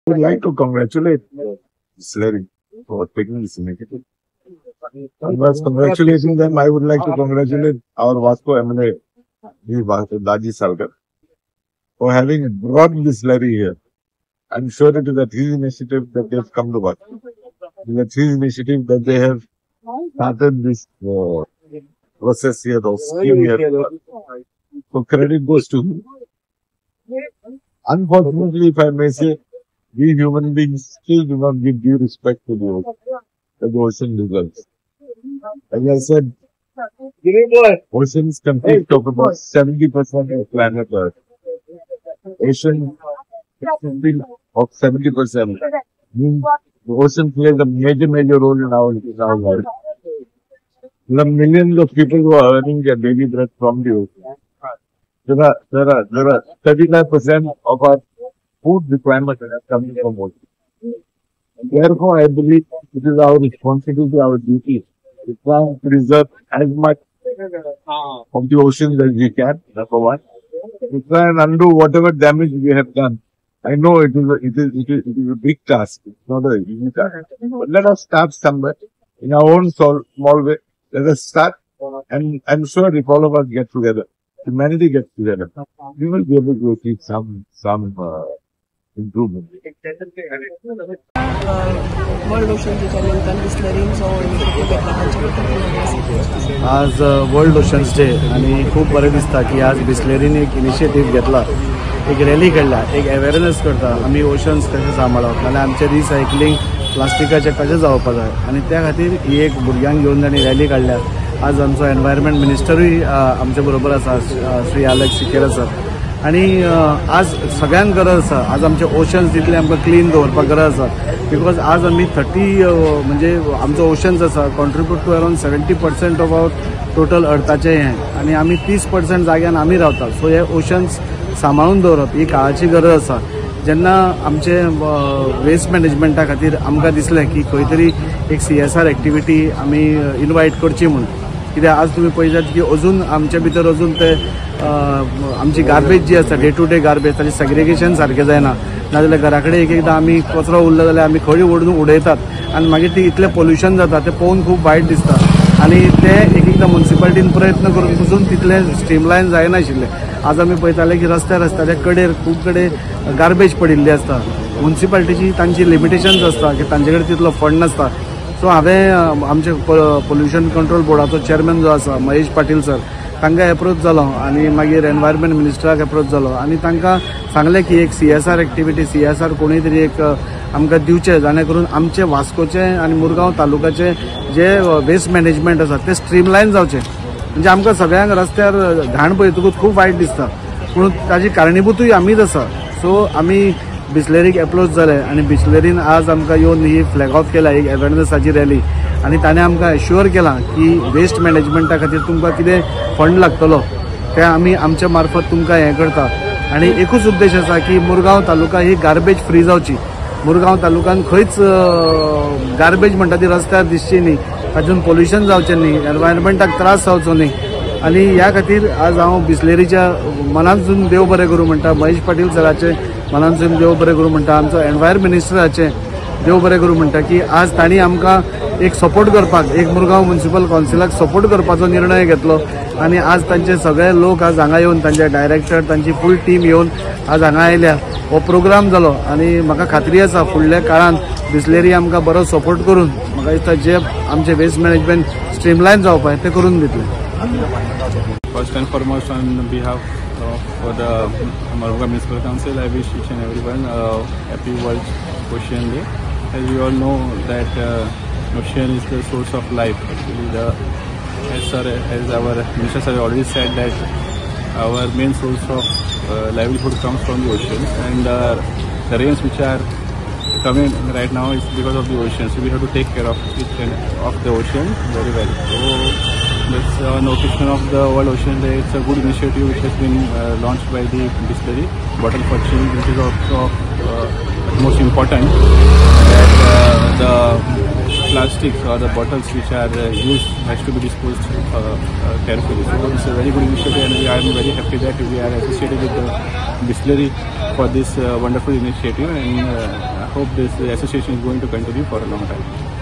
would like to congratulate Slurry for taking this initiative. Whilst congratulating them, I would like to congratulate our Vasco MLA, Daji Salkar, for having brought this slurry here. I'm sure it is at his initiative that they have come to work. It is at his initiative that they have started this process here, or scheme here. So credit goes to him. Unfortunately, if I may say, we human beings still do not give due respect to the ocean deserves. As I said, oceans consist of about 70% of planet Earth. Ocean consisting of 70% means the ocean plays a major role in our life. There are millions of people who are earning their daily bread from the ocean. There are 39% of our food requirements are coming from ocean. Therefore, I believe it is our responsibility, our duty to try and preserve as much of the oceans as we can, number one. To try and undo whatever damage we have done. I know it is a big task. It's not an easy task. But let us start somewhere in our own small way. Let us start, and I'm sure if all of us get together, humanity gets together, we will be able to achieve some improvement. World ocean डेच्या निमतान बिस्लरींचो आज world oceans day आणि खूप बरें दिसता की आज बिस्लरीन एक इनिशिएटीव घेतला, एक रॅली काडला, एक अवेअरनेस करता आमी ओशन्स कशें सांबाळप नाल्यार आमचें रिसायकलिंग प्लास्टिकाचें कशें जावपा जाय आनी त्या खातीर ही एक भुरग्यांक घेवन तांणी रॅली काडल्या. आज आमचो एनवायरमेंट मिनिस्टरूय आमचे बरोबर आसा, श्री अलेक्स सिकेरा सर. आणि आज सगळ्यांक गरज आसा, आज आमचे ओशन्स जितले आमकां क्लीन दवरपाक गरज आसा. बिकॉज आज आमी 30 म्हणजे आमचो ओशन्स आसा contribute to around 70% of our total अर्थाचें हें, आनी आमी 30% जाग्यान आमी रावता. सो हे ओशन्स सांबाळून दवरप ही काळाची गरज आसा. जेन्ना आमचे वेस्ट मॅनेजमेंटा खातीर आमकां दिसलें की खंय तरी एक CSR एक्टिविटी आमी इनवायट करची म्हणून, कित्याक आज तुमी पळयतात की अजून आमचे भितर अजून ते आमची गार्बेज जी आसा डे टू डे गार्बेज ताचें सेग्रिगेशन सारकें जायना. नाजाल्यार घरा कडेन एकदां आमी कचरो उरलो जाल्यार आमी खंय व्हरून उडयतात आनी मागीर ती इतलें पोल्युशन जाता तें पळोवन खूब वायट दिसता. आनी तें एकदां मुन्सिपालिटीन प्रयत्न करून पसून तितलें स्ट्रीमलायन जायनाशिल्लें. आज आमी पळयताले की रस्त्याच्या कडेर खूब कडेन गार्बेज पडिल्ली आसता. मुन्सिपालिटीची तांची लिमिटेशन्स आसता की तांचे कडेन तितलो फंड नासता. सो हांवें आमचे पोल्युशन कंट्रोल बोर्डाचो चेअरमॅन जो आसा महेश पाटील सर तांकां एप्रोच जालो आनी मागीर एनवायरमेंट मिनिस्टराक एप्रोच जालो आनी तांकां सांगलें की एक CSR एक्टिविटी CSR कोणी तरी एक आमकां दिवचें जाणे करून आमचे वास्कोचें आनी मुरगांव तालुक्याचें जे वेस्ट मॅनेजमेंट आसा तें स्ट्रीमलायन जावचें. म्हणजे आमकां सगळ्यांक रस्त्यार घाण पळयतकूच खूब वायट दिसता, पूण ताजी कारणीभूतूय आमीच आसा. सो आमी बिस्लरीक एप्रोच जाले आनी बिस्लरीन आज आमकां येवन ही फ्लॅग ऑफ केला, एक अवेअरनेसाची रॅली. आनी ताणें आमकां एश्युअर केलां की वेस्ट मॅनेजमेंटा खातीर तुमकां कितें फंड लागतलो तें आमी आमच्या मार्फत तुमकां हें करता. आनी एकूच उद्देश आसा की मुरगांव तालुका ही गार्बेज फ्री जावची. मुरगांव तालुक्यान खंयच गार्बेज म्हणटा ती रस्त्यार दिसची न्ही, तातूंत पोल्युशन जावचें न्ही, एनवायरमेंटाक त्रास जावचो न्ही. आनी ह्या खातीर आज हांव बिस्लेरीच्या मनांतसून देव बरें करूं म्हणटा, महेश पाटील सराचें मनांतसून देव बरें करूं म्हणटा, आमचो एनवायरमेंट मिनिस्टराचें देव बरें करूं म्हणटा की आज तांणी आमकां एक सपोर्ट करपाक, एक मुरगांव म्युनिसिपल कावन्सिलाक सपोर्ट करपाचो निर्णय घेतलो. आनी आज तांचे सगळे लोक आज हांगा येवन तांचे डायरेक्टर तांची फूल टीम येवन आज हांगा आयल्या. हो प्रोग्राम जालो आनी म्हाका खात्री आसा फुडल्या काळांत बिस्लेरी आमकां बरो सपोर्ट करून म्हाका दिसता जे आमचे वेस्ट मॅनेजमेंट स्ट्रीमलायन जावपाक ते करून दितले. First and foremost, on behalf of the Murugaon Municipal Council, I wish each and everyone happy World Ocean Day. As we all know that ocean is the source of life. Actually, as our minister sir already said that our main source of livelihood comes from the ocean, and the rains which are coming right now is because of the ocean. So we have to take care of it and of the ocean very well. So this on occasion of the World Ocean Day, it's a good initiative which has been launched by the distillery Bottle for Change, which is also most important that the plastics or the bottles which are used has to be disposed carefully. So it's a very good initiative, and I am very happy that we are associated with the Bisleri for this wonderful initiative, and I hope this association is going to continue for a long time.